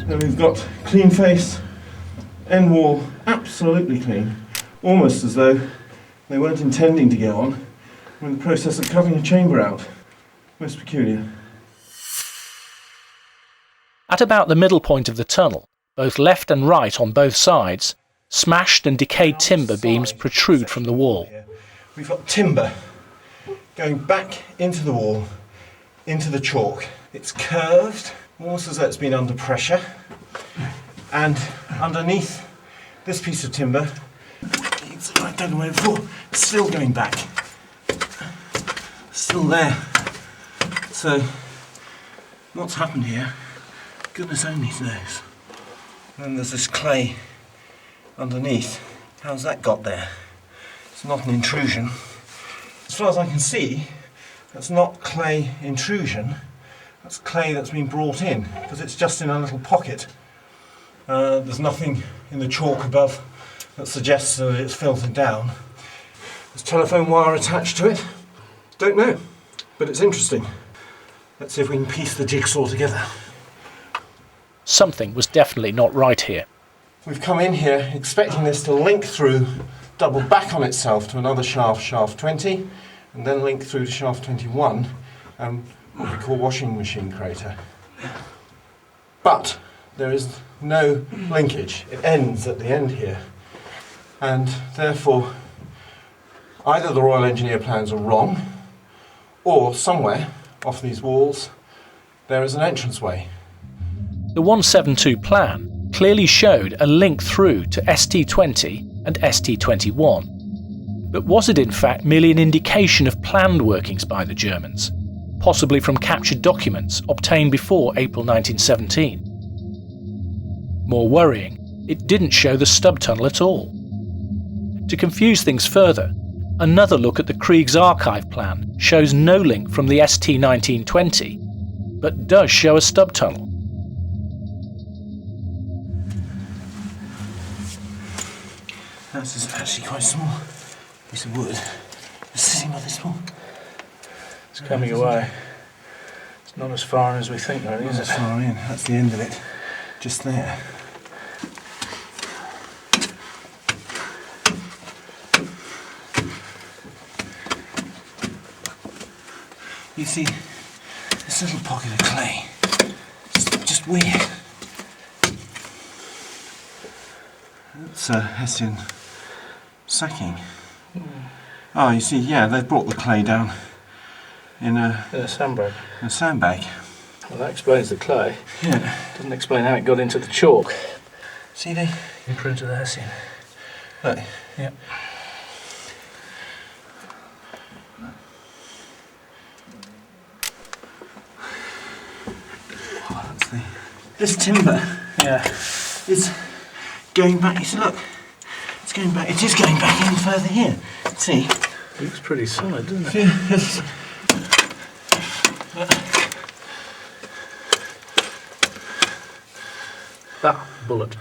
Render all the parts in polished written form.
Then we've got clean face, end wall absolutely clean, almost as though they weren't intending to go on. We're in the process of cutting a chamber out. Most peculiar. At about the middle point of the tunnel, both left and right on both sides, smashed and decayed timber beams protrude from the wall. We've got timber going back into the wall, into the chalk. It's curved, almost as though it's been under pressure. And underneath this piece of timber, I don't know where before, it's still going back. Still there. So, what's happened here? Goodness only knows. And there's this clay underneath. How's that got there? It's not an intrusion. As far as I can see, that's not clay intrusion. That's clay that's been brought in, because it's just in a little pocket. There's nothing in the chalk above that suggests that it's filtered down. There's telephone wire attached to it. Don't know, but it's interesting. Let's see if we can piece the jigsaw together. Something was definitely not right here. We've come in here expecting this to link through, double back on itself to another shaft, shaft 20, and then link through to shaft 21, what we call washing machine crater. But there is no linkage. It ends at the end here. And therefore, either the Royal Engineer plans are wrong, or somewhere off these walls there is an entranceway. The 172 plan clearly showed a link through to ST20 and ST21. But was it in fact merely an indication of planned workings by the Germans, possibly from captured documents obtained before April 1917? More worrying, it didn't show the stub tunnel at all. To confuse things further, another look at the Krieg's archive plan shows no link from the ST1920, but does show a stub tunnel. This is actually quite a small piece of wood. It's sitting on this one. It's coming away. It's not as far in as we think, really, is it? Not as far in. That's the end of it. Just there. You see this little pocket of clay. It's just weird. It's a Hessian sacking. Oh, you see, yeah, they brought the clay down in a sandbag. In a sandbag. Well, that explains the clay. Yeah. Doesn't explain how it got into the chalk. See the imprint of the Hessian. Look. Yeah. This timber, yeah, is going back. You see, look, it's going back. It is going back even further here. See? It looks pretty solid, doesn't it? Yes. That bullet.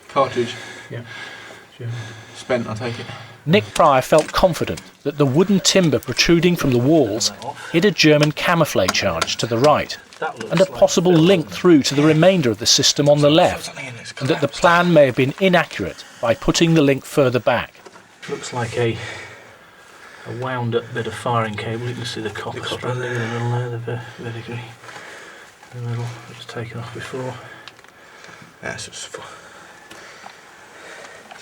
Cartridge. Yeah. Spent, I take it. Nick Pryor felt confident that the wooden timber protruding from the walls hid a German camouflage charge to the right, and a possible link through to the remainder of the system on the left, and that the plan may have been inaccurate by putting the link further back. Looks like a wound up bit of firing cable. You can see the copper stranding in the middle there, the verdigris in the middle. It was taken off before. That's just for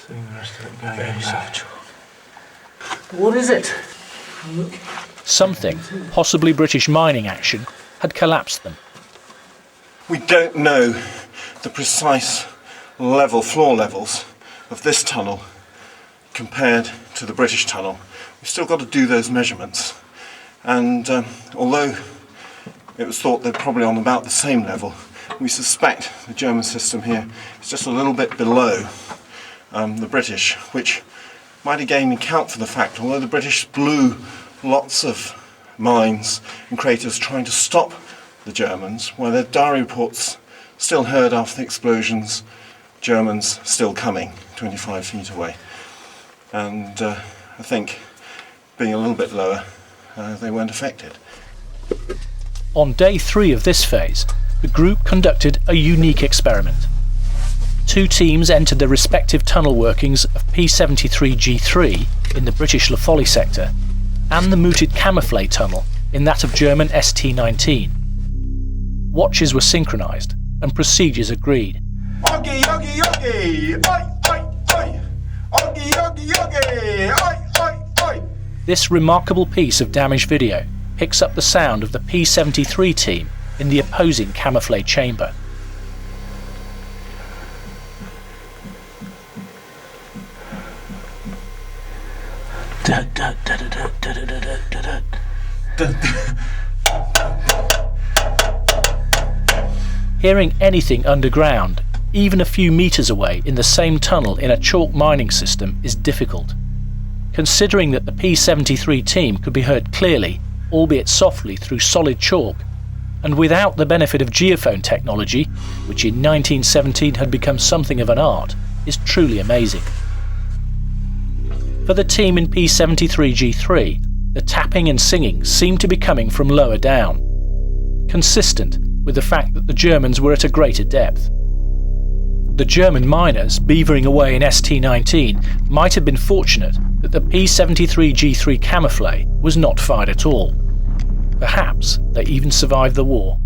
seeing the rest of it going very inside. What is it? Look. Something, possibly British mining action, had collapsed them. We don't know the precise floor levels of this tunnel compared to the British tunnel. We've still got to do those measurements, and although it was thought they're probably on about the same level, we suspect the German system here is just a little bit below the British, which might again account for the fact, although the British blew lots of mines and craters trying to stop the Germans, where their diary reports still heard after the explosions Germans still coming 25 feet away. And I think being a little bit lower, they weren't affected. On day 3 of this phase, the group conducted a unique experiment. 2 teams entered the respective tunnel workings of P73G3 in the British La Folie sector and the mooted camouflet tunnel in that of German ST19. Watches were synchronised and procedures agreed. Oggy, oggy, oggy! Oi, oi, oi! Oggy, oggy, oggy! Oi, oi, oi! This remarkable piece of damaged video picks up the sound of the P73 team in the opposing camouflet chamber. Hearing anything underground, even a few metres away in the same tunnel in a chalk mining system, is difficult. Considering that the P73 team could be heard clearly, albeit softly, through solid chalk, and without the benefit of geophone technology, which in 1917 had become something of an art, is truly amazing. For the team in P73G3, the tapping and singing seemed to be coming from lower down, consistent with the fact that the Germans were at a greater depth. The German miners beavering away in ST19 might have been fortunate that the P73G3 camouflet was not fired at all. Perhaps they even survived the war.